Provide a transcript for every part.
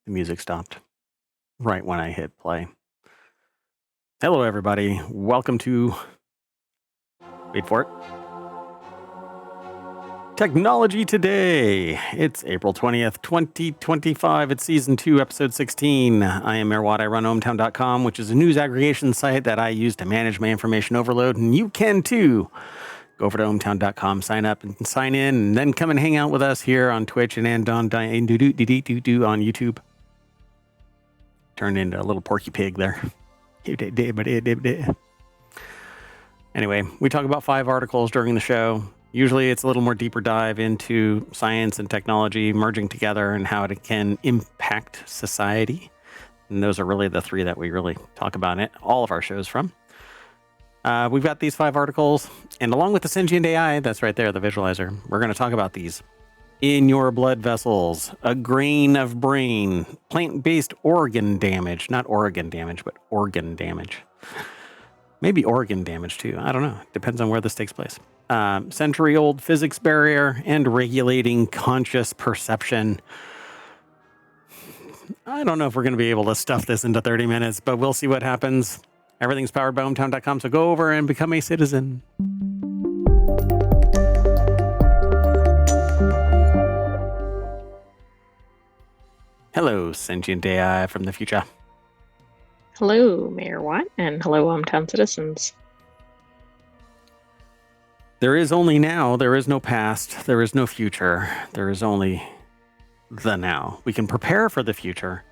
The music stopped right when I hit play. Hello, everybody. Welcome to, wait for it, Technology Today. It's April 20th, 2025. It's Season 2, Episode 16. I am Mayor Watt. I run ohmtown.com, which is a news aggregation site that I use to manage my information overload, and you can too. Go over to ohmtown.com, sign up and sign in, and then come and hang out with us here on Twitch and on YouTube. Turned into a little porky pig there. Anyway, we talk about 5 articles during the show. Usually it's a little more deeper dive into science and technology merging together and how it can impact society. And those are really the 3 that we really talk about in all of our shows from. We've got these 5 articles, and along with the sentient AI, that's right there, the visualizer, we're going to talk about these. In your blood vessels, a grain of brain, plant-based organ damage, not organ damage, but organ damage. Maybe organ damage too. I don't know. Depends on where this takes place. Century-old physics barrier and regulating conscious perception. I don't know if we're going to be able to stuff this into 30 minutes, but we'll see what happens. Everything's powered by ohmtown.com, so go over and become a citizen. Hello, sentient AI from the future. Hello, Mayor Watt, and hello, ohmtown citizens. There is only now. There is no past. There is no future. There is only the now. We can prepare for the future,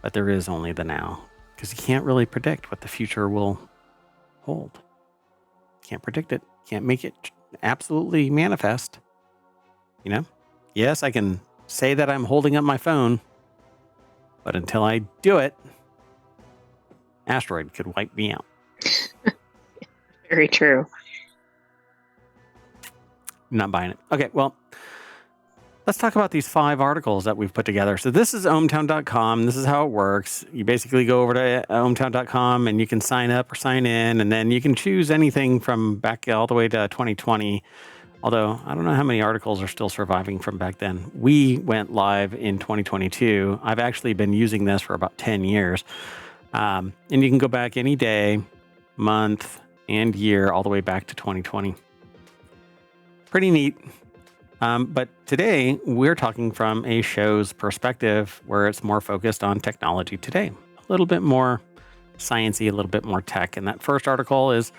but there is only the now, because you can't really predict what the future will hold. Can't predict it. Can't make it absolutely manifest. You know? Yes, I can say that I'm holding up my phone, but until I do it, asteroid could wipe me out. Very true. Not buying it. Okay, well, let's talk about these 5 articles that we've put together. So this is ohmtown.com. This is how it works. You basically go over to ohmtown.com and you can sign up or sign in, and then you can choose anything from back all the way to 2020. Although I don't know how many articles are still surviving from back then. We went live in 2022. I've actually been using this for about 10 years. And you can go back any day, month, and year all the way back to 2020. Pretty neat. But today we're talking from a show's perspective where it's more focused on technology today. A little bit more sciencey, a little bit more tech. And that first article is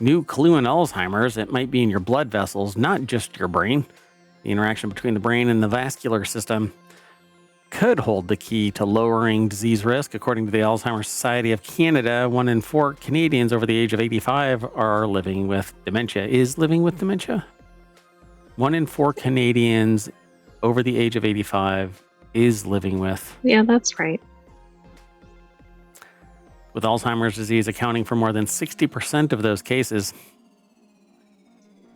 new clue in Alzheimer's. It might be in your blood vessels, not just your brain. The interaction between the brain and the vascular system could hold the key to lowering disease risk. According to the Alzheimer's Society of Canada, 1 in 4 Canadians over the age of 85 are living with dementia. Is living with dementia? 1 in 4 Canadians over the age of 85 is living with. Yeah, that's right. With Alzheimer's disease accounting for more than 60% of those cases.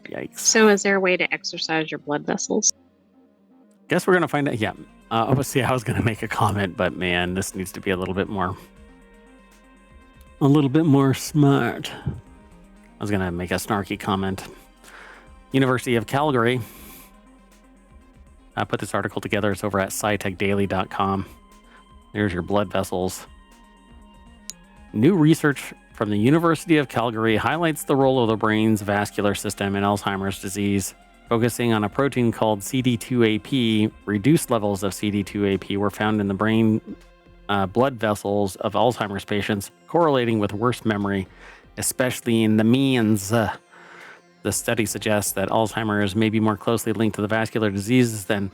Yikes. So is there a way to exercise your blood vessels? Guess we're going to find out. Yeah. Obviously, I was going to make a comment, but man, this needs to be a little bit more smart. I was going to make a snarky comment. University of Calgary. I put this article together. It's over at scitechdaily.com. There's your blood vessels. New research from the University of Calgary highlights the role of the brain's vascular system in Alzheimer's disease. Focusing on a protein called CD2AP, reduced levels of CD2AP were found in the brain blood vessels of Alzheimer's patients, correlating with worse memory, especially in the means. The study suggests that Alzheimer's may be more closely linked to the vascular diseases than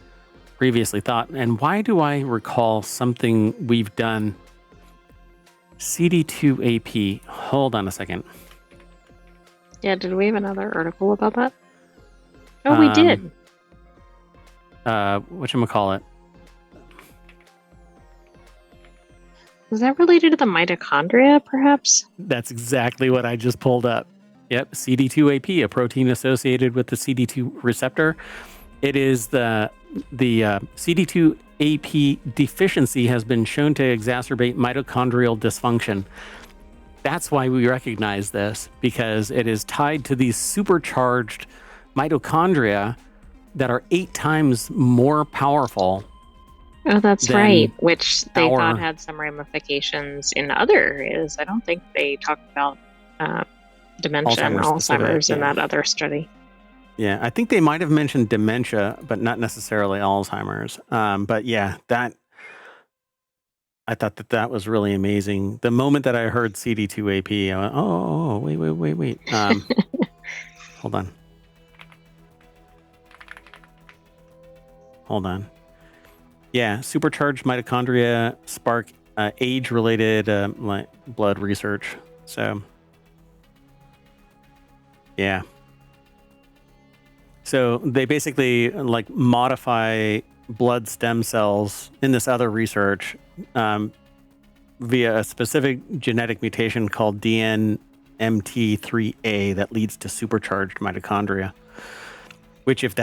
previously thought. And why do I recall something we've done? CD2AP. Hold on a second. Yeah, did we have another article about that? Oh, we did. Whatchamacallit? Was that related to the mitochondria, perhaps? That's exactly what I just pulled up. Yep, CD2AP, a protein associated with the CD2 receptor. It is the CD2AP deficiency has been shown to exacerbate mitochondrial dysfunction. That's why we recognize this, because it is tied to these supercharged mitochondria that are 8 times more powerful Oh, that's right. then Which they thought our had some ramifications in other areas. I don't think they talked about uh, dementia and Alzheimer's specific. Alzheimer's in that other study. Yeah, I think they might have mentioned dementia, but not necessarily Alzheimer's. But yeah, I thought that was really amazing. The moment that I heard CD2AP, I went, oh, wait. Hold on. Yeah, supercharged mitochondria spark age-related blood research. So, yeah. So they basically like modify blood stem cells in this other research via a specific genetic mutation called DNMT3A that leads to supercharged mitochondria. Which, if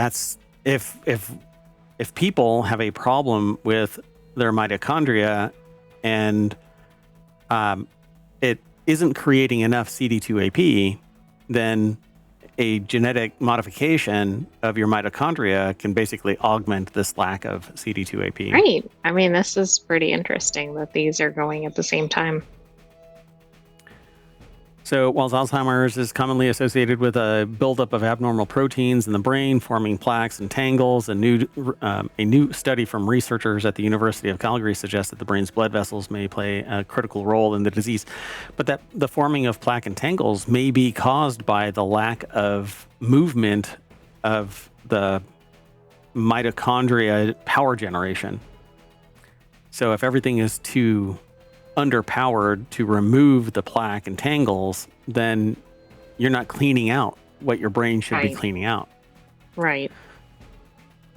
people have a problem with their mitochondria and it isn't creating enough CD2AP, then a genetic modification of your mitochondria can basically augment this lack of CD2AP. Right. I mean, this is pretty interesting that these are going at the same time. So, while Alzheimer's is commonly associated with a buildup of abnormal proteins in the brain, forming plaques and tangles, a new study from researchers at the University of Calgary suggests that the brain's blood vessels may play a critical role in the disease, but that the forming of plaque and tangles may be caused by the lack of movement of the mitochondria power generation. So, if everything is too underpowered to remove the plaque and tangles, then you're not cleaning out what your brain should be cleaning out. Right.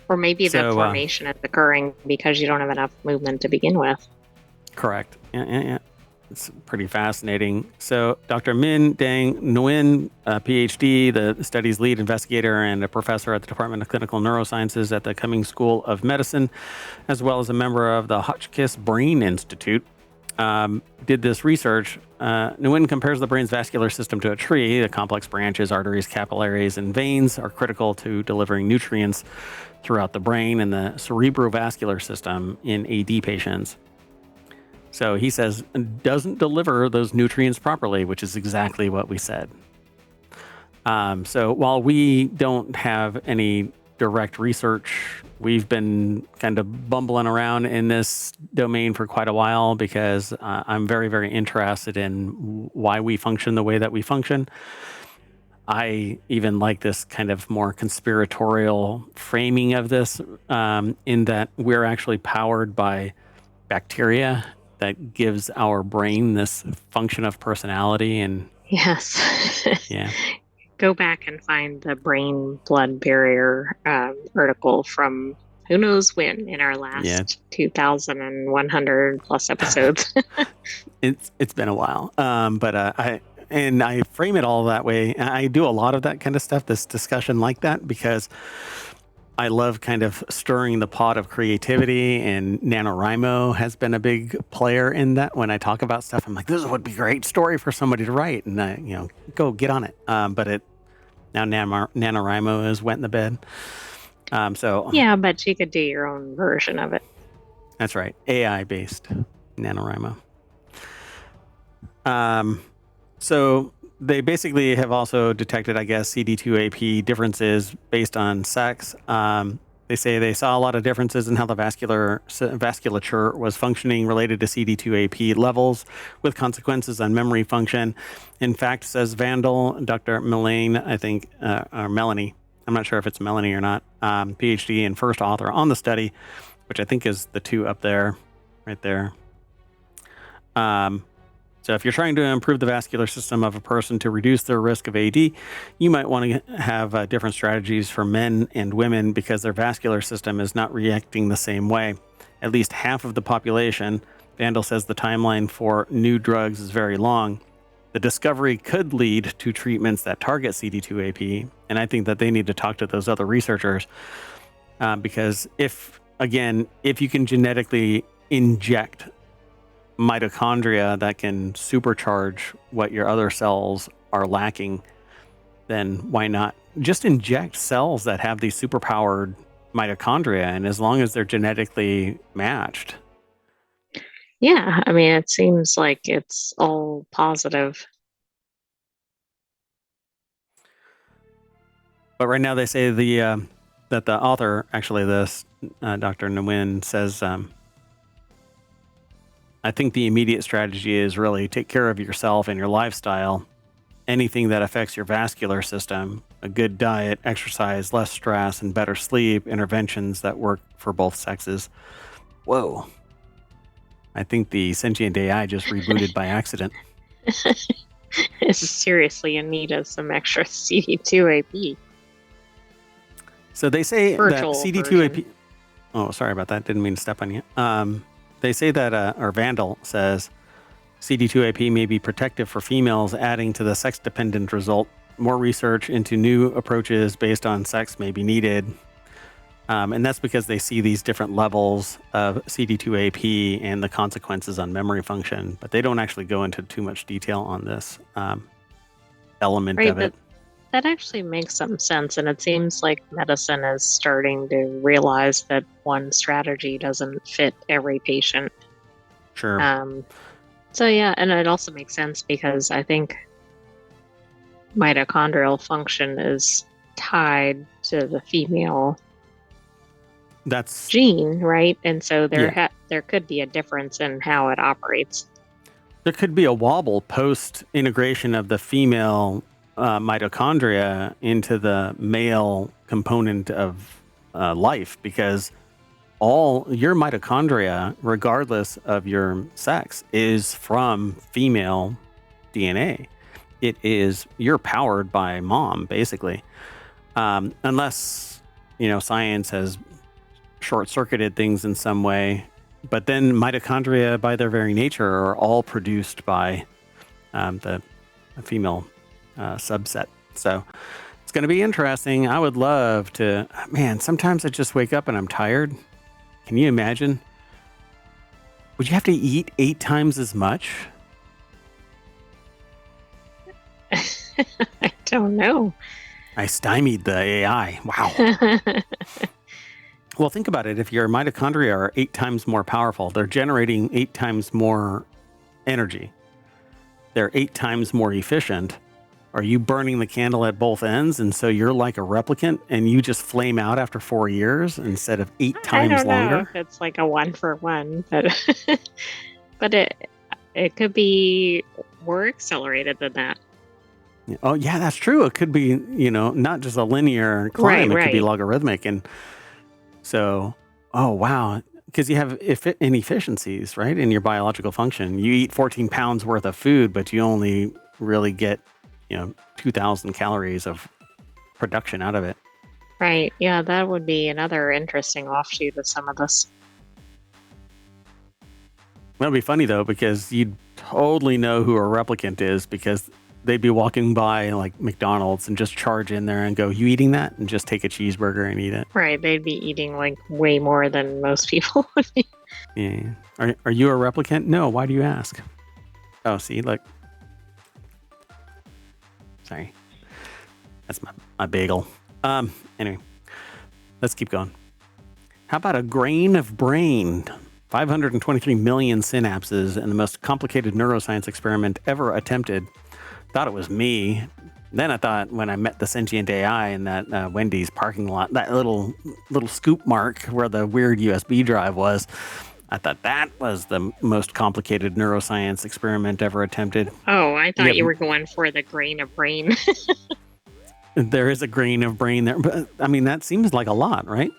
Or maybe the formation is occurring because you don't have enough movement to begin with. Correct. Yeah. It's pretty fascinating. So Dr. Min Dang Nguyen, PhD, the study's lead investigator and a professor at the Department of Clinical Neurosciences at the Cummings School of Medicine, as well as a member of the Hotchkiss Brain Institute, did this research. Nguyen compares the brain's vascular system to a tree. The complex branches, arteries, capillaries, and veins are critical to delivering nutrients throughout the brain and the cerebrovascular system in AD patients. So he says doesn't deliver those nutrients properly, which is exactly what we said. So while we don't have any direct research, we've been kind of bumbling around in this domain for quite a while because I'm very, very interested in why we function the way that we function. I even like this kind of more conspiratorial framing of this, in that we're actually powered by bacteria that gives our brain this function of personality. And yes. Yeah. Go back and find the brain blood barrier article from who knows when in our last 2,100 plus episodes. It's been a while, but I frame it all that way. I do a lot of that kind of stuff, this discussion like that, because I love kind of stirring the pot of creativity, and NaNoWriMo has been a big player in that. When I talk about stuff, I'm like, this would be a great story for somebody to write, and go get on it. But now NaNoWriMo has went in the bed. So yeah, but you could do your own version of it. That's right, AI-based NaNoWriMo. So they basically have also detected, I guess, CD2AP differences based on sex. They say they saw a lot of differences in how the vasculature was functioning related to CD2AP levels, with consequences on memory function. In fact, says Vandal, Dr. Melanie, I think, or Melanie, I'm not sure if it's Melanie or not, PhD and first author on the study, which I think is the two up there, right there. So if you're trying to improve the vascular system of a person to reduce their risk of AD, you might want to have different strategies for men and women because their vascular system is not reacting the same way. At least half of the population. Vandal says the timeline for new drugs is very long. The discovery could lead to treatments that target CD2AP, and I think that they need to talk to those other researchers because if you can genetically inject mitochondria that can supercharge what your other cells are lacking, then why not just inject cells that have these superpowered mitochondria, and as long as they're genetically matched. Yeah, I mean, it seems like it's all positive. But right now they say that the author, actually this Dr. Nguyen, says, I think the immediate strategy is really take care of yourself and your lifestyle. Anything that affects your vascular system, a good diet, exercise, less stress, and better sleep, interventions that work for both sexes. Whoa. I think the sentient AI just rebooted by accident. Is seriously in need of some extra CD2AP. So they say Virtual that CD2AP. version. Oh, sorry about that. Didn't mean to step on you. They say that, or Vandal says, CD2AP may be protective for females, adding to the sex-dependent result. More research into new approaches based on sex may be needed. And that's because they see these different levels of CD2AP and the consequences on memory function, but they don't actually go into too much detail on this element of it. That actually makes some sense, and it seems like medicine is starting to realize that one strategy doesn't fit every patient. Sure. So yeah, and it also makes sense because I think mitochondrial function is tied to the female gene, right? And so there could be a difference in how it operates. There could be a wobble post integration of the female mitochondria into the male component of life, because all your mitochondria, regardless of your sex, is from female DNA. You're powered by mom, basically, unless science has short-circuited things in some way. But then mitochondria, by their very nature, are all produced by the female subset. So it's going to be interesting. I would love to. Man, sometimes I just wake up and I'm tired. Can you imagine? Would you have to eat 8 times as much? I don't know. I stymied the AI. Wow. Well, think about it. If your mitochondria are 8 times more powerful, they're generating 8 times more energy. They're 8 times more efficient. Are you burning the candle at both ends? And so you're like a replicant and you just flame out after 4 years instead of 8 times longer? I don't know if it's like a 1-for-1, but it could be more accelerated than that. Oh, yeah, that's true. It could be, not just a linear climb. It could be logarithmic. And so, oh, wow. Because you have inefficiencies, right, in your biological function. You eat 14 pounds worth of food, but you only really get 2,000 calories of production out of it. Right. Yeah, that would be another interesting offshoot of some of this. That'd be funny, though, because you'd totally know who a replicant is, because they'd be walking by like McDonald's and just charge in there and go, "You eating that?" and just take a cheeseburger and eat it. Right. They'd be eating like way more than most people would be. Yeah. Are you a replicant? No. Why do you ask? Oh, see, look. Sorry. That's my bagel. Anyway, let's keep going. How about a grain of brain? 523 million synapses in the most complicated neuroscience experiment ever attempted. Thought it was me. Then I thought, when I met the sentient AI in that Wendy's parking lot, that little scoop mark where the weird USB drive was, I thought that was the most complicated neuroscience experiment ever attempted. Oh, I thought you were going for the grain of brain. There is a grain of brain there, but I mean, that seems like a lot, right?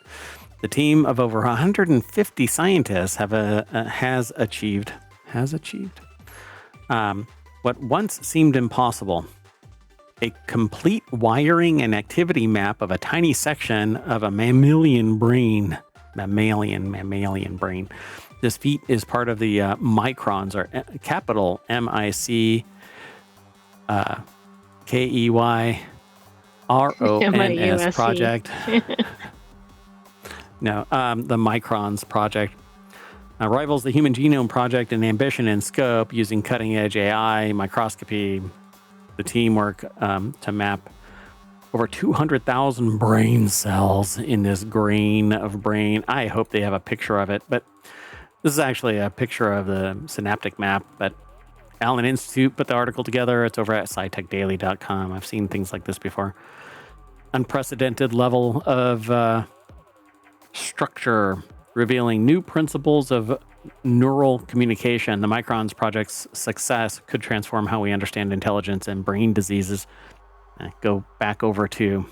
The team of over 150 scientists has achieved what once seemed impossible: a complete wiring and activity map of a tiny section of a mammalian brain. Mammalian brain. This feat is part of the microns, or capital MIC KEYRONS project. No, the Microns project. Rivals the Human Genome Project in ambition and scope, using cutting-edge AI, microscopy, the teamwork to map over 200,000 brain cells in this grain of brain. I hope they have a picture of it, but this is actually a picture of the synaptic map. But Allen Institute put the article together. It's over at scitechdaily.com. I've seen things like this before. Unprecedented level of structure, revealing new principles of neural communication. The Microns project's success could transform how we understand intelligence and brain diseases. Go back over to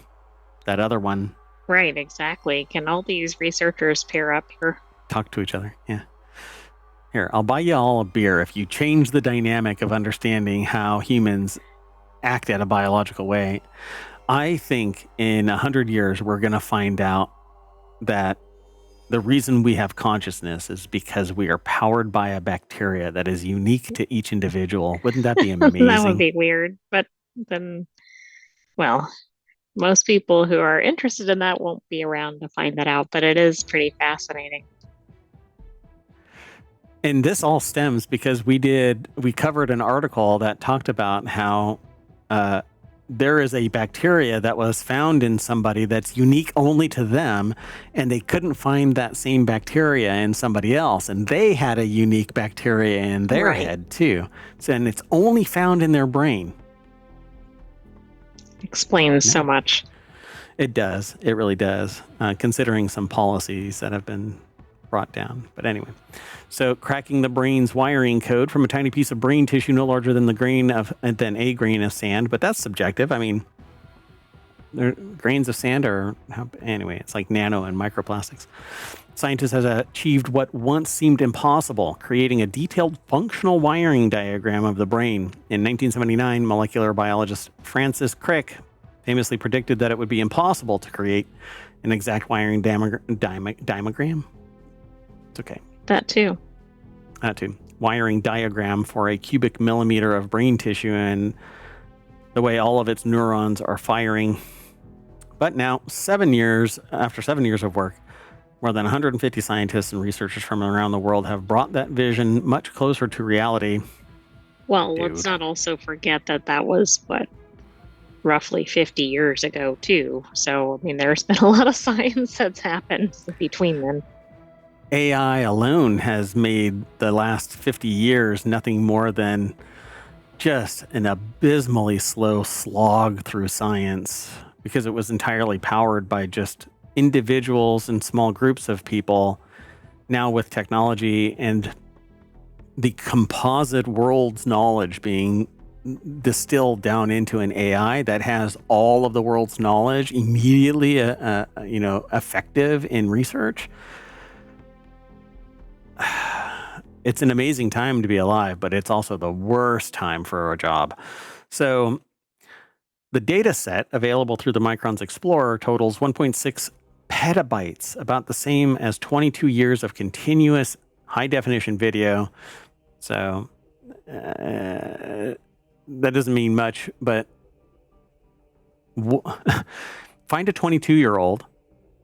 that other one. Right, exactly. Can all these researchers pair up here? Talk to each other. Yeah. Here, I'll buy you all a beer if you change the dynamic of understanding how humans act at a biological way. I think in 100 years, we're going to find out that the reason we have consciousness is because we are powered by a bacteria that is unique to each individual. Wouldn't that be amazing? That would be weird. But then, well, most people who are interested in that won't be around to find that out, but it is pretty fascinating. And this all stems because we covered an article that talked about how there is a bacteria that was found in somebody that's unique only to them, and they couldn't find that same bacteria in somebody else, and they had a unique bacteria in their head too. So, and it's only found in their brain. Explains so much. It does. It really does, considering some policies that have been brought down. But anyway, so cracking the brain's wiring code from a tiny piece of brain tissue no larger than a grain of sand, but that's subjective. I mean, grains of sand are, anyway, it's like nano and microplastics. Scientists have achieved what once seemed impossible, creating a detailed functional wiring diagram of the brain. In 1979, molecular biologist Francis Crick famously predicted that it would be impossible to create an exact wiring diagram. It's okay. That too. Wiring diagram for a cubic millimeter of brain tissue and the way all of its neurons are firing. But now, after 7 years of work, more than 150 scientists and researchers from around the world have brought that vision much closer to reality. Well, let's not also forget that was, roughly 50 years ago, too. So, I mean, there's been a lot of science that's happened between them. AI alone has made the last 50 years nothing more than just an abysmally slow slog through science, because it was entirely powered by just individuals and small groups of people. Now with technology and the composite world's knowledge being distilled down into an AI that has all of the world's knowledge immediately, effective in research. It's an amazing time to be alive, but it's also the worst time for a job. So the data set available through the Microns Explorer totals 1.6 petabytes, about the same as 22 years of continuous high-definition video. So that doesn't mean much, but find a 22-year-old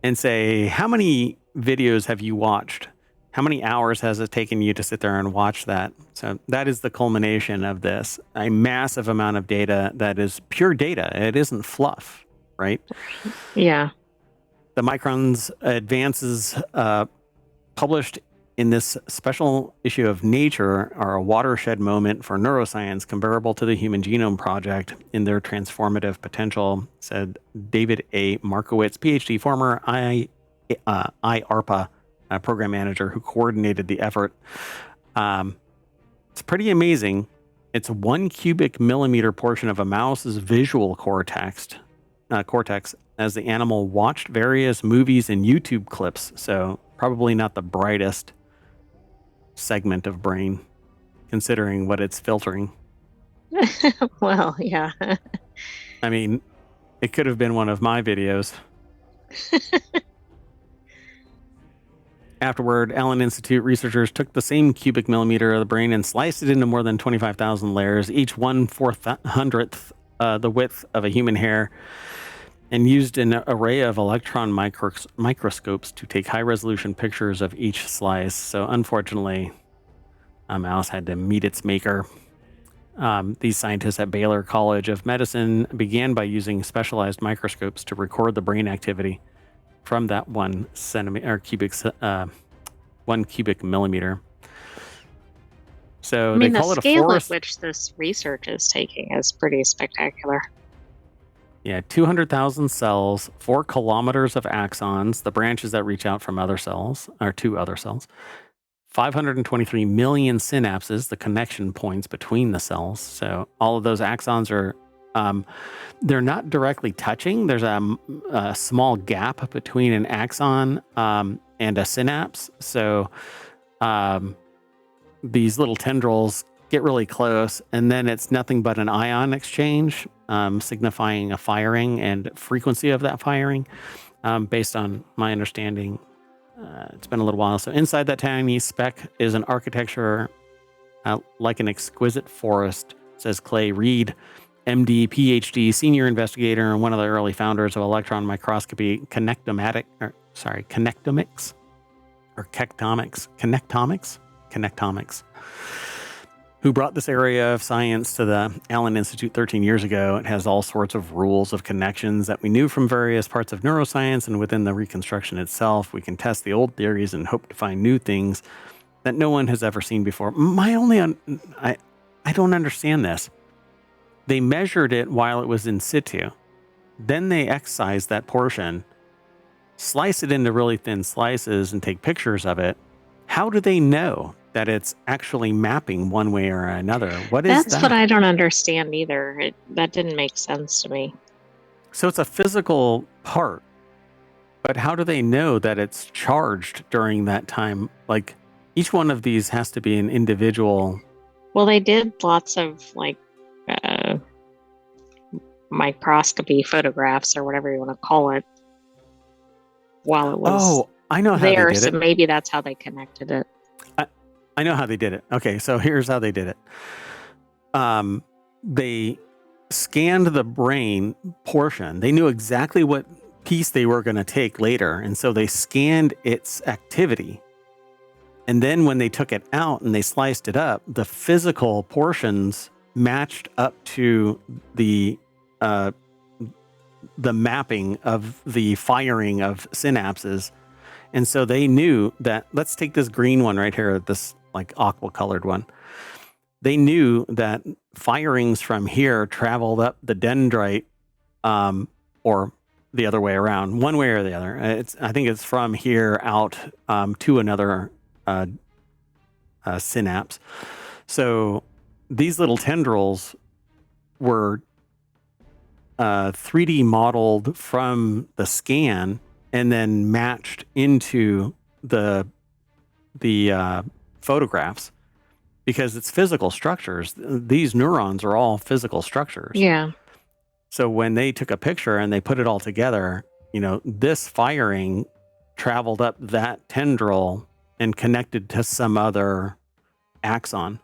and say, how many videos have you watched? How many hours has it taken you to sit there and watch that? So that is the culmination of this, a massive amount of data that is pure data. It isn't fluff, right? Yeah. The Microns advances published in this special issue of Nature are a watershed moment for neuroscience comparable to the Human Genome Project in their transformative potential, said David A. Markowitz, PhD, former IARPA program manager who coordinated the effort. It's pretty amazing. It's 1 cubic millimeter portion of a mouse's visual cortex as the animal watched various movies and YouTube clips. So probably not the brightest segment of brain, considering what it's filtering. Well, yeah. I mean, it could have been one of my videos. Afterward, Allen Institute researchers took the same cubic millimeter of the brain and sliced it into more than 25,000 layers, each 1/400th the width of a human hair, and used an array of electron microscopes to take high-resolution pictures of each slice. So unfortunately, a mouse had to meet its maker. These scientists at Baylor College of Medicine began by using specialized microscopes to record the brain activity from that 1 centimeter or cubic 1 cubic millimeter. So I mean, they the call it a scale at forest. which this research is taking is pretty spectacular. Yeah, 200,000 cells, 4 kilometers of axons, the branches that reach out from other cells, or to other cells, 523 million synapses, the connection points between the cells. So all of those axons are, they're not directly touching. There's a small gap between an axon and a synapse. So these little tendrils get really close, and then it's nothing but an ion exchange, signifying a firing and frequency of that firing, based on my understanding. It's been a little while. So inside that tiny speck is an architecture like an exquisite forest, says Clay Reed, MD, PhD, senior investigator, and one of the early founders of electron microscopy, connectomics, who brought this area of science to the Allen Institute 13 years ago. It has all sorts of rules of connections that we knew from various parts of neuroscience, and within the reconstruction itself, we can test the old theories and hope to find new things that no one has ever seen before. I don't understand this. They measured it while it was in situ. Then they excised that portion, slice it into really thin slices, and take pictures of it. How do they know that it's actually mapping one way or another? What is that? That's what I don't understand either. That didn't make sense to me. So it's a physical part, but how do they know that it's charged during that time? Like, each one of these has to be an individual. Well, they did lots of microscopy photographs or whatever you want to call it while it was I know how there. they did so it. Maybe that's how they connected it. I know how they did it. Okay, so here's how they did it. They scanned the brain portion. They knew exactly what piece they were going to take later, and so they scanned its activity. And then when they took it out and they sliced it up, the physical portions matched up to the mapping of the firing of synapses. And so they knew that, let's take this green one right here, this like aqua colored one. They knew that firings from here traveled up the dendrite, or the other way around, one way or the other. I think it's from here out to another synapse. So these little tendrils were 3D modeled from the scan and then matched into the photographs, because it's physical structures. These neurons are all physical structures. Yeah. So when they took a picture and they put it all together, this firing traveled up that tendril and connected to some other axon.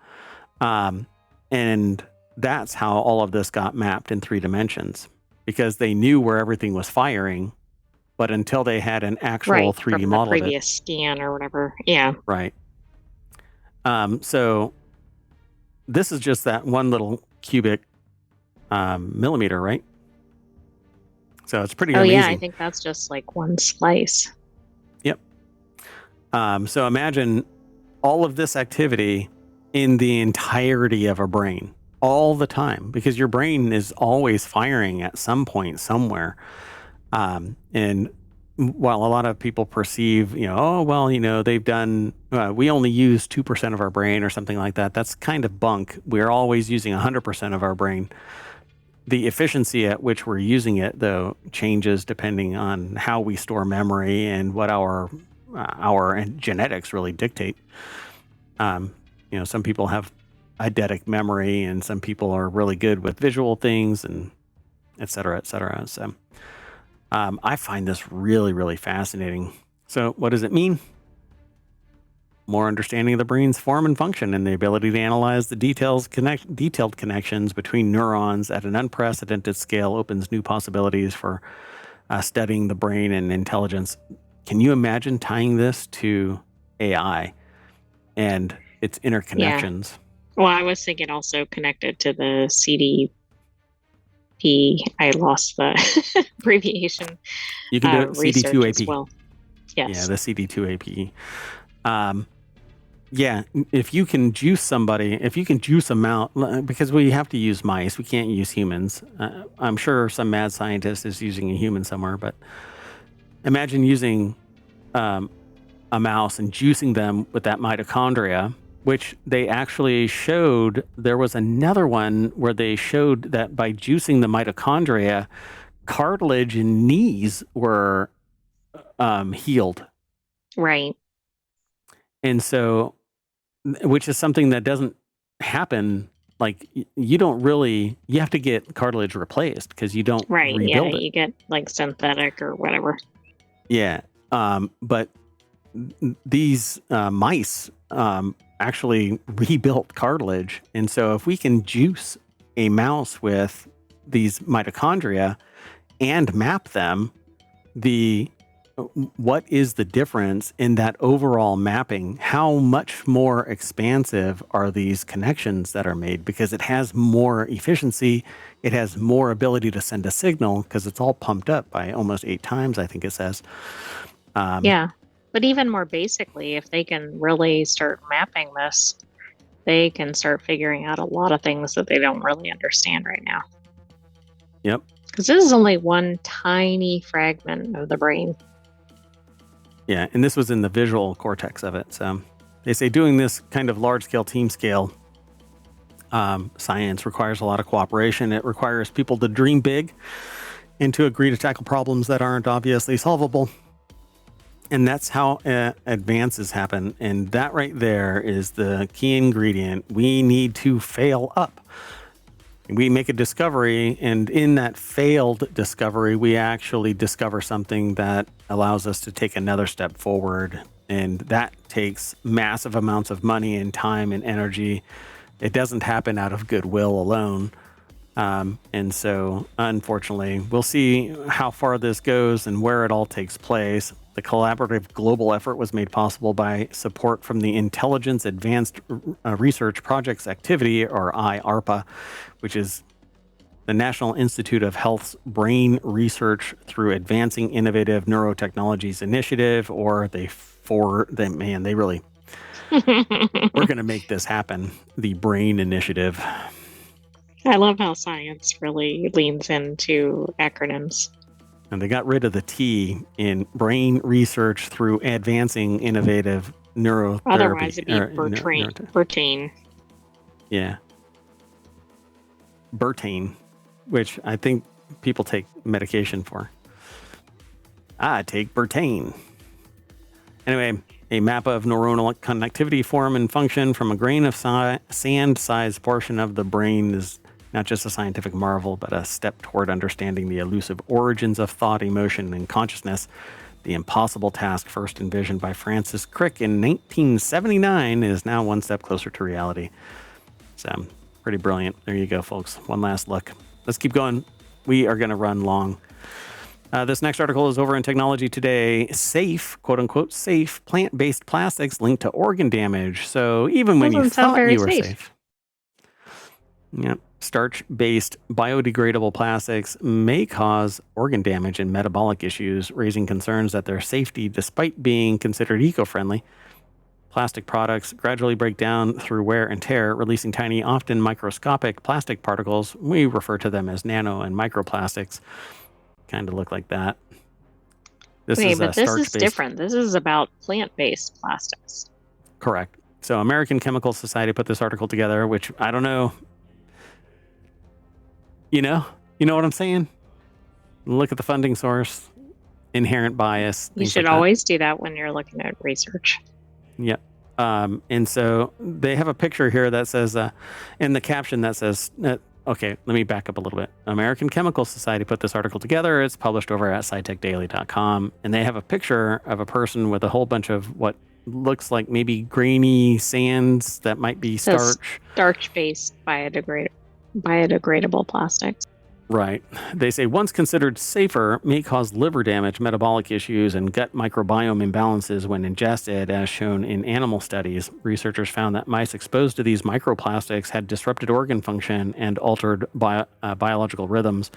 And that's how all of this got mapped in 3 dimensions, because they knew where everything was firing, but until they had an actual 3D model of it. Previous scan or whatever. Yeah. Right. So this is just that one little cubic millimeter, right? So it's pretty amazing. Yeah, I think that's just like one slice. Yep. So imagine all of this activity in the entirety of a brain all the time, because your brain is always firing at some point somewhere. And while a lot of people perceive, they've done, we only use 2% of our brain or something like that. That's kind of bunk. We're always using 100% of our brain. The efficiency at which we're using it, though, changes depending on how we store memory and what our genetics really dictate. Some people have eidetic memory, and some people are really good with visual things, and et cetera, et cetera. So I find this really, really fascinating. So what does it mean? More understanding of the brain's form and function, and the ability to analyze the detailed connections between neurons at an unprecedented scale opens new possibilities for studying the brain and intelligence. Can you imagine tying this to AI and its interconnections? Well, I was thinking also connected to the CDP. I lost the abbreviation. You can do it Research as CD2AP. well. Yeah, Yes. the CD2AP. Um, yeah, if you can juice somebody, if you can juice them out, because we have to use mice, we can't use humans. I'm sure some mad scientist is using a human somewhere, but imagine using um, a mouse and juicing them with that mitochondria, which they actually showed. There was another one where they showed that by juicing the mitochondria, cartilage in knees were healed. Right. And so, which is something that doesn't happen. Like you don't really, you have to get cartilage replaced because you don't Right. Yeah. rebuild it. You get like synthetic or whatever. Yeah. But these mice actually rebuilt cartilage. And so if we can juice a mouse with these mitochondria and map them, what is the difference in that overall mapping? How much more expansive are these connections that are made? Because it has more efficiency. It has more ability to send a signal because it's all pumped up by almost 8 times, I think it says. Yeah. But even more basically, if they can really start mapping this, they can start figuring out a lot of things that they don't really understand right now. Yep. Because this is only one tiny fragment of the brain. Yeah, and this was in the visual cortex of it. So they say doing this kind of large-scale team scale science requires a lot of cooperation. It requires people to dream big and to agree to tackle problems that aren't obviously solvable. And that's how advances happen. And that right there is the key ingredient. We need to fail up. We make a discovery, and in that failed discovery, we actually discover something that allows us to take another step forward. And that takes massive amounts of money and time and energy. It doesn't happen out of goodwill alone. And so, unfortunately, we'll see how far this goes and where it all takes place. The collaborative global effort was made possible by support from the Intelligence Advanced Research Projects Activity, or IARPA, which is the National Institute of Health's Brain Research through Advancing Innovative Neurotechnologies Initiative, or they really, we're going to make this happen. The Brain Initiative. I love how science really leans into acronyms. And they got rid of the T in brain research through advancing innovative neurotherapy. Otherwise, it'd be Bertane. Yeah. Bertane, which I think people take medication for. I take Bertane. Anyway, a map of neuronal connectivity, form, and function from a grain of sand-sized portion of the brain is not just a scientific marvel, but a step toward understanding the elusive origins of thought, emotion, and consciousness. The impossible task first envisioned by Francis Crick in 1979 is now one step closer to reality. So, pretty brilliant. There you go, folks. One last look. Let's keep going. We are going to run long. This next article is over in Technology Today. Safe, quote unquote, safe plant-based plastics linked to organ damage. So even when you thought you were safe. Yeah. Starch-based biodegradable plastics may cause organ damage and metabolic issues, raising concerns that their safety, despite being considered eco-friendly. Plastic products gradually break down through wear and tear, releasing tiny, often microscopic plastic particles. We refer to them as nano and microplastics. Kind of look like that. This is different. This is about plant-based plastics. Correct. So American Chemical Society put this article together, which I don't know. You know what I'm saying? Look at the funding source, inherent bias. You should always do that when you're looking at research. Yep. And so they have a picture here that says, in the caption that says, okay, let me back up a little bit. American Chemical Society put this article together. It's published over at scitechdaily.com. And they have a picture of a person with a whole bunch of what looks like maybe grainy sands that might be starch. Starch-based biodegradable plastics. Right. They say once considered safer may cause liver damage, metabolic issues, and gut microbiome imbalances when ingested, as shown in animal studies. Researchers found that mice exposed to these microplastics had disrupted organ function and altered biological rhythms.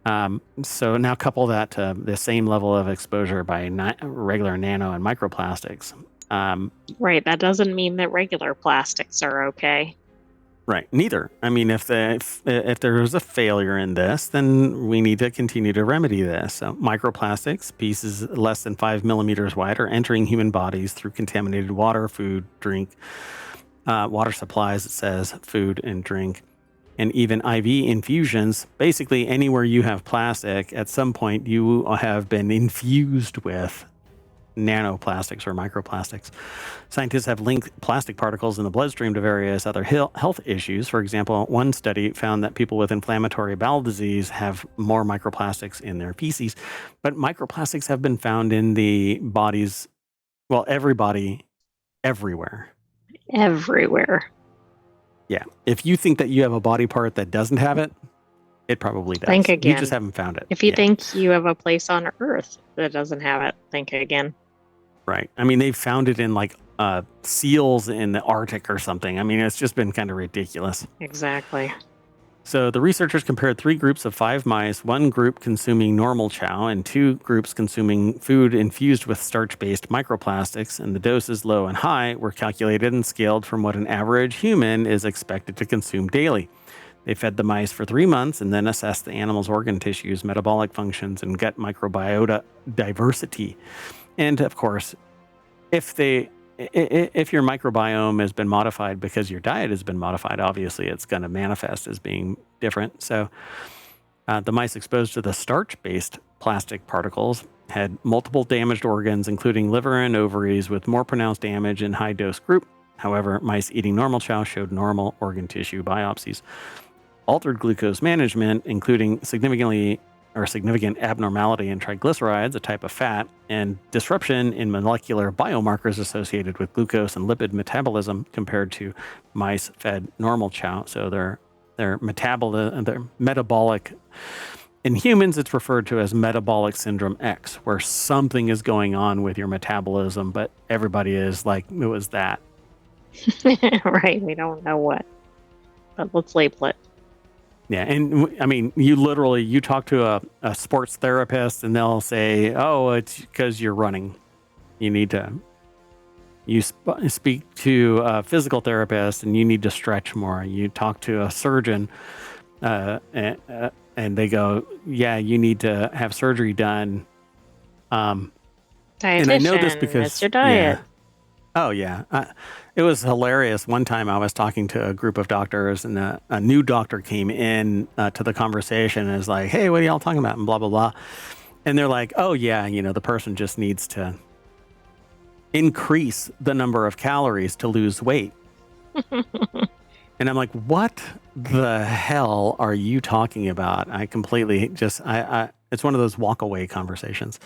So now couple that to the same level of exposure by regular nano and microplastics. Right. That doesn't mean that regular plastics are okay. Right. Neither. I mean, if there's a failure in this, then we need to continue to remedy this. So microplastics, pieces less than 5 millimeters wide, are entering human bodies through contaminated water, food, drink, water supplies. It says food and drink, and even IV infusions. Basically, anywhere you have plastic, at some point you have been infused with nanoplastics or microplastics. Scientists have linked plastic particles in the bloodstream to various other health issues. For example, one study found that people with inflammatory bowel disease have more microplastics in their feces. But microplastics have been found in the bodies, well, everybody, everywhere. Everywhere. Yeah. If you think that you have a body part that doesn't have it, it probably does. Think again. You just haven't found it. If you think you have a place on Earth that doesn't have it, think again. Right. I mean, they've found it in like seals in the Arctic or something. I mean, it's just been kind of ridiculous. Exactly. So the researchers compared 3 groups of 5 mice, 1 group consuming normal chow and 2 groups consuming food infused with starch-based microplastics, and the doses low and high were calculated and scaled from what an average human is expected to consume daily. They fed the mice for 3 months and then assessed the animal's organ tissues, metabolic functions, and gut microbiota diversity. And of course, if your microbiome has been modified because your diet has been modified, obviously it's going to manifest as being different. So the mice exposed to the starch-based plastic particles had multiple damaged organs, including liver and ovaries, with more pronounced damage in high-dose group. However, mice eating normal chow showed normal organ tissue biopsies. Altered glucose management, including significant abnormality in triglycerides, a type of fat, and disruption in molecular biomarkers associated with glucose and lipid metabolism compared to mice fed normal chow. So their metabolic. In humans, it's referred to as metabolic syndrome X, where something is going on with your metabolism, but everybody is like, it was that. Right. We don't know what, but let's label it. Yeah, and I mean, you talk to a sports therapist and they'll say, oh, it's because you're running. You need to, speak to a physical therapist and you need to stretch more. You talk to a surgeon and they go, yeah, you need to have surgery done. Dietitian, and I know this because it's your diet. Yeah. Oh, yeah. It was hilarious. One time I was talking to a group of doctors and a new doctor came in to the conversation and is like, hey, what are y'all talking about? And blah, blah, blah. And they're like, oh, yeah, the person just needs to increase the number of calories to lose weight. And I'm like, what the hell are you talking about? I completely just, it's one of those walk away conversations.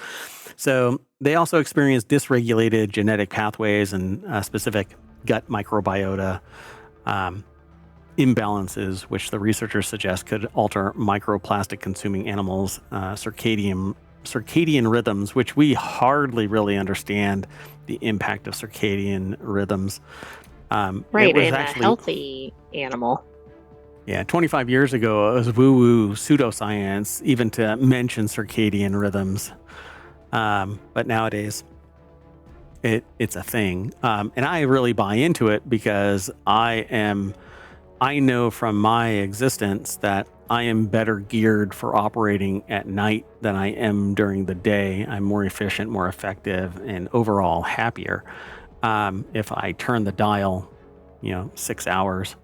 So they also experienced dysregulated genetic pathways and specific gut microbiota imbalances, which the researchers suggest could alter microplastic consuming animals' circadian rhythms, which we hardly really understand the impact of circadian rhythms. Right, in a healthy animal. Yeah, 25 years ago, it was woo-woo pseudoscience even to mention circadian rhythms. But nowadays, it's a thing. And I really buy into it because I know from my existence that I am better geared for operating at night than I am during the day. I'm more efficient, more effective, and overall happier if I turn the dial, 6 hours.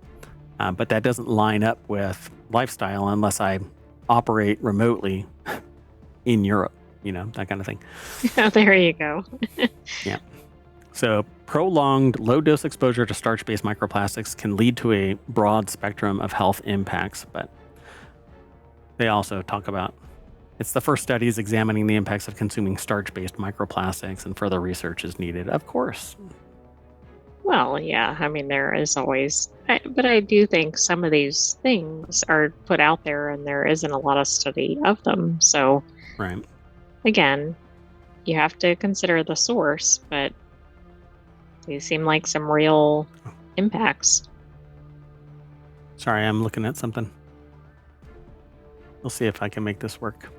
But that doesn't line up with lifestyle unless I operate remotely in Europe, that kind of thing. Oh, there you go. Yeah. So prolonged low-dose exposure to starch-based microplastics can lead to a broad spectrum of health impacts, but they also talk about it's the first studies examining the impacts of consuming starch-based microplastics, and further research is needed, of course. Well, yeah. I mean, there is always But I do think some of these things are put out there and there isn't a lot of study of them. So Right. again, you have to consider the source, but these seem like some real impacts. Sorry, I'm looking at something. We'll see if I can make this work.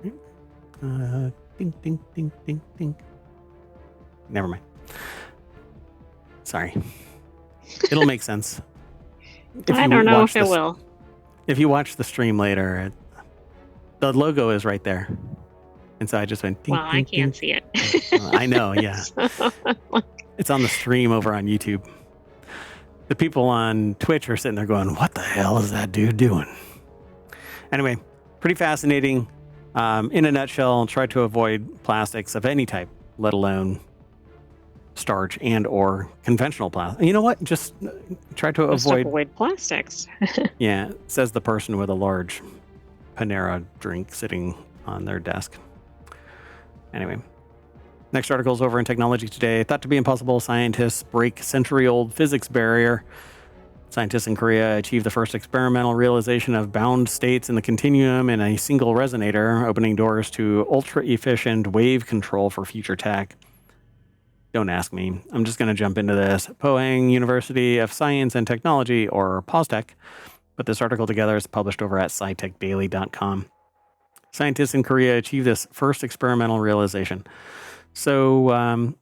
Ding, ding, ding, ding, ding. Never mind. Sorry. It'll make sense. I don't know if it will. If you watch the stream later, the logo is right there. And so I just went ding, Well, ding, I can't ding. see it. I know, yeah. It's on the stream over on YouTube. The people on Twitch are sitting there going, what the hell is that dude doing? Anyway, pretty fascinating. In a nutshell, try to avoid plastics of any type, let alone starch and or conventional plastic. You know what? Just try to avoid plastics. Yeah, says the person with a large Panera drink sitting on their desk. Anyway, next article is over in Technology Today. Thought to be impossible, scientists break century-old physics barrier. Scientists in Korea achieved the first experimental realization of bound states in the continuum in a single resonator, opening doors to ultra-efficient wave control for future tech. Don't ask me. I'm just going to jump into this. Pohang University of Science and Technology, or POSTECH, put this article together. It's published over at scitechdaily.com. Scientists in Korea achieved this first experimental realization. So,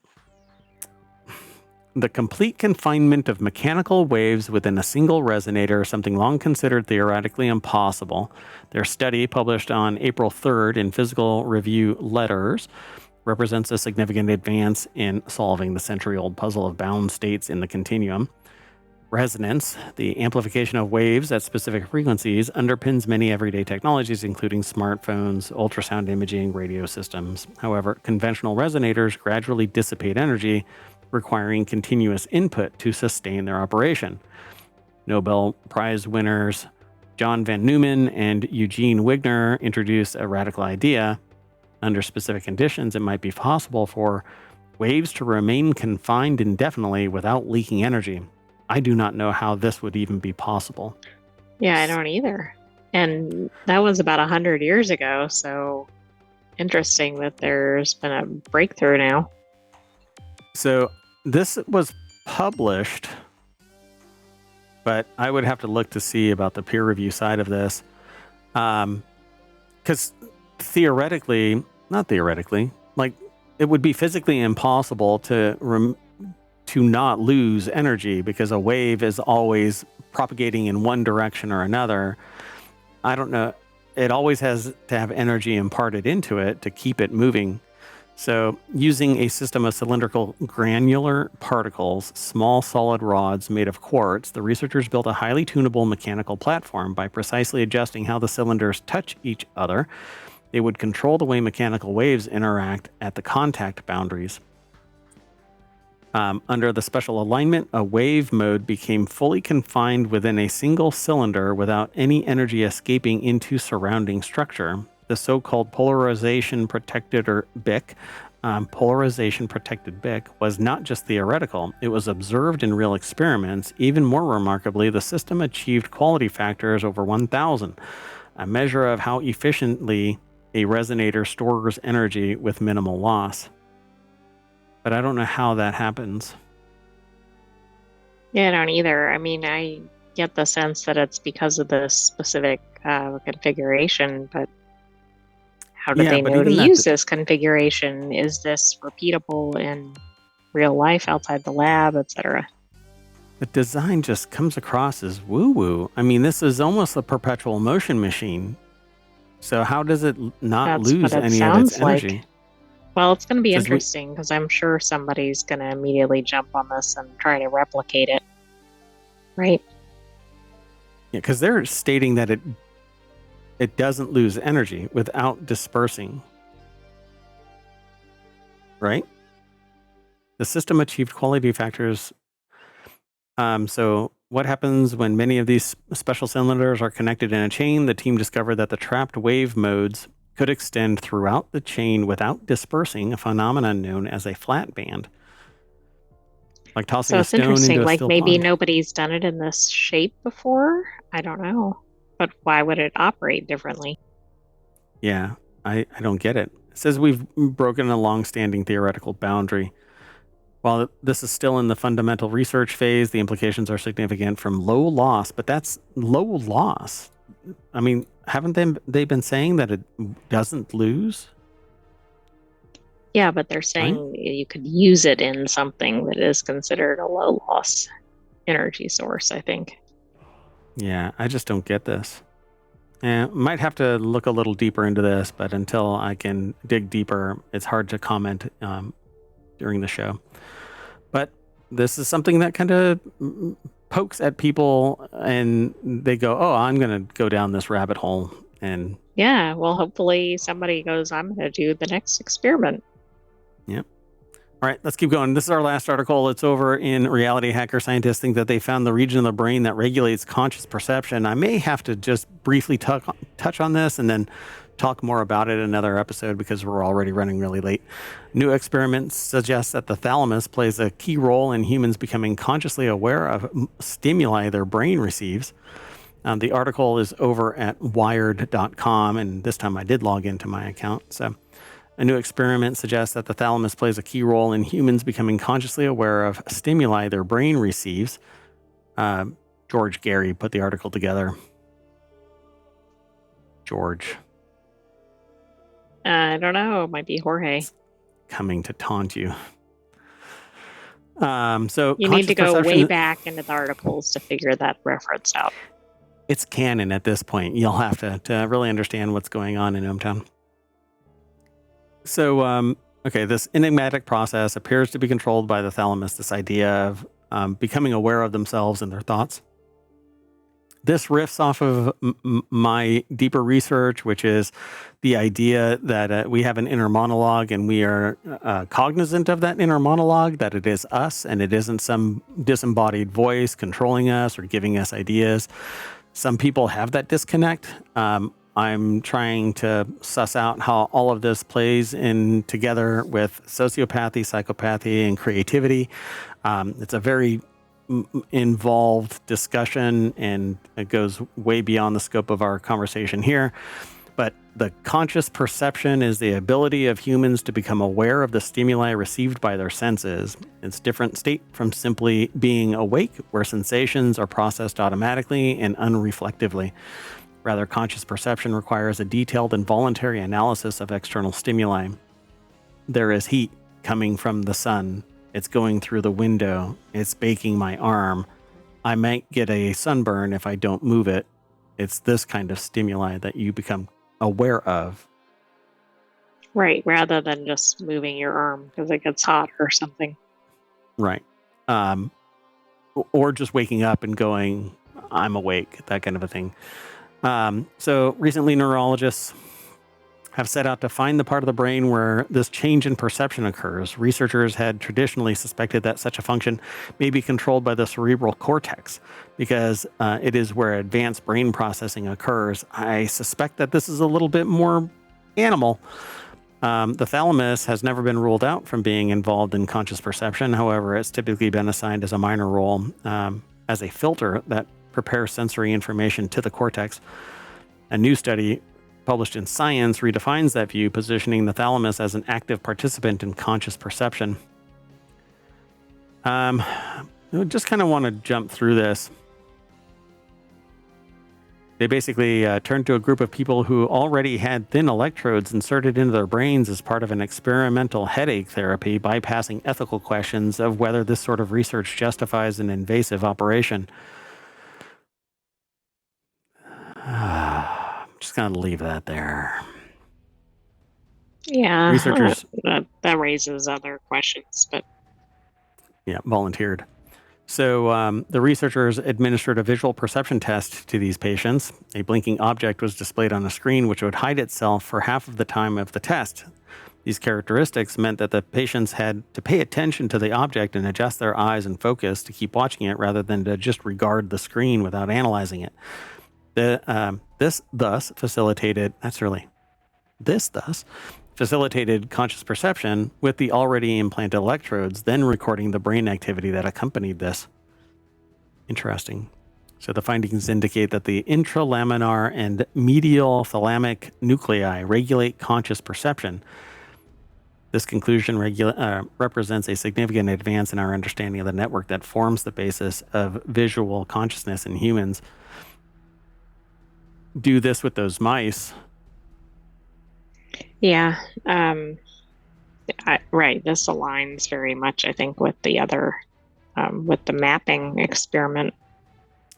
the complete confinement of mechanical waves within a single resonator is something long considered theoretically impossible. Their study, published on April 3rd in Physical Review Letters, represents a significant advance in solving the century-old puzzle of bound states in the continuum. Resonance, the amplification of waves at specific frequencies, underpins many everyday technologies, including smartphones, ultrasound imaging, radio systems. However, conventional resonators gradually dissipate energy, requiring continuous input to sustain their operation. Nobel Prize winners John van Neumann and Eugene Wigner introduced a radical idea. Under specific conditions, it might be possible for waves to remain confined indefinitely without leaking energy. I do not know how this would even be possible. Yeah, I don't either. And that was about 100 years ago, so interesting that there's been a breakthrough now. So this was published, but I would have to look to see about the peer review side of this. Because not theoretically, like it would be physically impossible to not lose energy because a wave is always propagating in one direction or another. I don't know. It always has to have energy imparted into it to keep it moving. So using a system of cylindrical granular particles, small solid rods made of quartz, the researchers built a highly tunable mechanical platform. By precisely adjusting how the cylinders touch each other, they would control the way mechanical waves interact at the contact boundaries. Under the special alignment, a wave mode became fully confined within a single cylinder without any energy escaping into surrounding structure. The so-called polarization protected BIC was not just theoretical, it was observed in real experiments. Even more remarkably, the system achieved quality factors over 1,000, a measure of how efficiently a resonator stores energy with minimal loss. But I don't know how that happens. Yeah, I don't either. I mean, I get the sense that it's because of the specific configuration, but how do they know to use this configuration? Is this repeatable in real life outside the lab, etc.? The design just comes across as woo-woo. I mean, this is almost a perpetual motion machine. So how does it not lose any of its energy? Like. Well, it's going to be interesting because I'm sure somebody's going to immediately jump on this and try to replicate it. Right? Yeah, because they're stating that it doesn't lose energy without dispersing. Right? The system achieved quality factors. So what happens when many of these special cylinders are connected in a chain? The team discovered that the trapped wave modes could extend throughout the chain without dispersing, a phenomenon known as a flat band. like tossing So a it's stone interesting. into a Like still maybe pond. nobody's done it in this shape before. I don't know. But why would it operate differently? Yeah, I don't get it. It says we've broken a long-standing theoretical boundary. While this is still in the fundamental research phase, the implications are significant from low loss, but that's low loss. I mean, haven't they been saying that it doesn't lose, Yeah, but they're right? saying you could use it in something that is considered a low loss energy source, I think. Yeah, I just don't get this. Yeah, might have to look a little deeper into this, but until I can dig deeper, it's hard to comment during the show. But this is something that kind of pokes at people, and they go, "Oh, I'm going to go down this rabbit hole." And Yeah, well, hopefully somebody goes, I'm going to do the next experiment. yep. All right, let's keep going. This is our last article. It's over in Reality Hacker. Scientists think that they found the region of the brain that regulates conscious perception. I may have to just briefly touch on this and then talk more about it in another episode because we're already running really late. New experiments suggest that the thalamus plays a key role in humans becoming consciously aware of stimuli their brain receives. The article is over at wired.com, and this time I did log into my account. So a new experiment suggests that the thalamus plays a key role in humans becoming consciously aware of stimuli their brain receives. George Gary put the article together. George. I don't know. It might be Jorge. It's coming to taunt you. So You need to go way back into the articles to figure that reference out. It's canon at this point. You'll have to really understand what's going on in ohmTown. So, okay, this enigmatic process appears to be controlled by the thalamus, this idea of becoming aware of themselves and their thoughts. This riffs off of my deeper research, which is the idea that we have an inner monologue and we are cognizant of that inner monologue, that it is us and it isn't some disembodied voice controlling us or giving us ideas. Some people have that disconnect. I'm trying to suss out how all of this plays in together with sociopathy, psychopathy, and creativity. It's a very involved discussion, and it goes way beyond the scope of our conversation here. But the conscious perception is the ability of humans to become aware of the stimuli received by their senses. It's a different state from simply being awake, where sensations are processed automatically and unreflectively. Rather, conscious perception requires a detailed and voluntary analysis of external stimuli. There is heat coming from the sun. It's going through the window. It's baking my arm. I might get a sunburn if I don't move it. It's this kind of stimuli that you become aware of. Right, rather than just moving your arm because it gets hot or something. Right. Or just waking up and going, I'm awake, that kind of a thing. So recently, neurologists have set out to find the part of the brain where this change in perception occurs. Researchers had traditionally suspected that such a function may be controlled by the cerebral cortex because it is where advanced brain processing occurs. I suspect that this is a little bit more animal. The thalamus has never been ruled out from being involved in conscious perception. However, it's typically been assigned as a minor role as a filter that prepares sensory information to the cortex. A new study published in Science redefines that view, positioning the thalamus as an active participant in conscious perception. I just kind of want to jump through this. They basically turned to a group of people who already had thin electrodes inserted into their brains as part of an experimental headache therapy, bypassing ethical questions of whether this sort of research justifies an invasive operation. I'm just going to leave that there. Yeah, Researchers, that raises other questions, but yeah, volunteered. So the researchers administered a visual perception test to these patients. A blinking object was displayed on a screen which would hide itself for half of the time of the test. These characteristics meant that the patients had to pay attention to the object and adjust their eyes and focus to keep watching it rather than to just regard the screen without analyzing it. This thus facilitated facilitated conscious perception with the already implanted electrodes, then recording the brain activity that accompanied this. Interesting. So the findings indicate that the intralaminar and medial thalamic nuclei regulate conscious perception. This conclusion represents a significant advance in our understanding of the network that forms the basis of visual consciousness in humans. Do this with those mice. Yeah. Right. This aligns very much, I think, with the other, with the mapping experiment.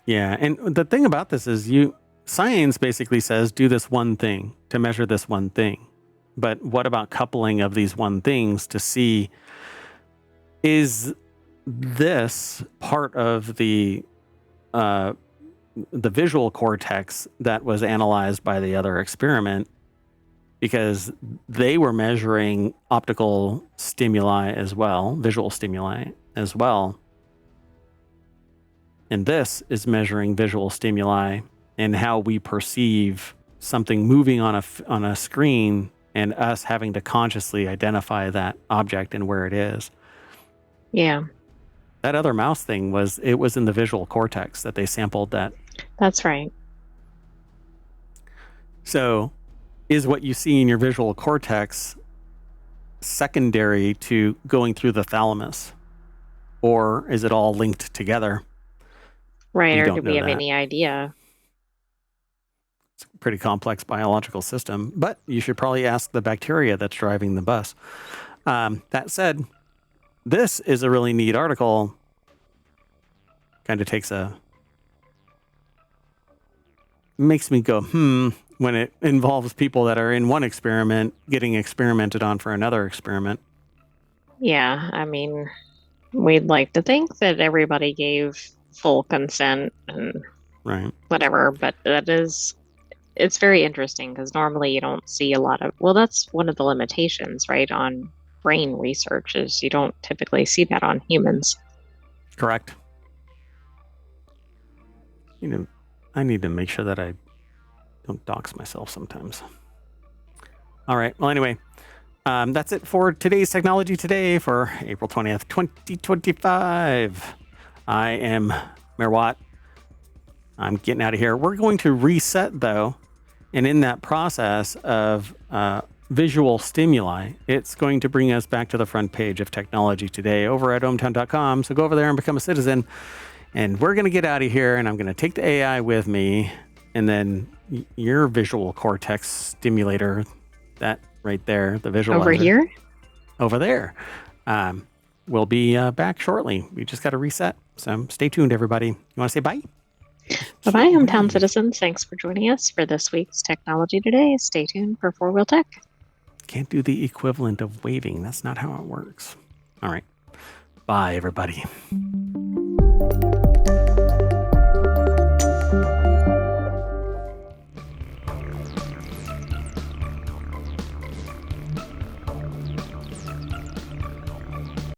Yeah. And the thing about this is science basically says do this one thing to measure this one thing. But what about coupling of these one things to see, is this part of the visual cortex that was analyzed by the other experiment? Because they were measuring optical stimuli as well, visual stimuli as well. And this is measuring visual stimuli and how we perceive something moving on a screen and us having to consciously identify that object and where it is. Yeah. That other mouse thing was in the visual cortex that they sampled that. That's right. So is what you see in your visual cortex secondary to going through the thalamus? Or is it all linked together? Right. Or do we have any idea? It's a pretty complex biological system, but you should probably ask the bacteria that's driving the bus. That said, this is a really neat article. Kind of makes me go, when it involves people that are in one experiment getting experimented on for another experiment. Yeah. I mean, we'd like to think that everybody gave full consent and whatever, but it's very interesting because normally you don't see a lot of, that's one of the limitations, right, on brain research is you don't typically see that on humans. Correct. I need to make sure that I don't dox myself sometimes. All right. Well, anyway, that's it for today's Technology Today for April 20th, 2025. I am Mayor Watt. I'm getting out of here. We're going to reset, though. And in that process of visual stimuli, it's going to bring us back to the front page of Technology Today over at ohmtown.com. So go over there and become a citizen. And we're going to get out of here, and I'm going to take the AI with me. And then your visual cortex stimulator, that right there, the visualizer. Over here? Over there. We'll be back shortly. We just got to reset. So stay tuned, everybody. You want to say bye? Bye-bye, hometown citizens. Thanks for joining us for this week's Technology Today. Stay tuned for FourWheeltech. Can't do the equivalent of waving. That's not how it works. All right. Bye, everybody.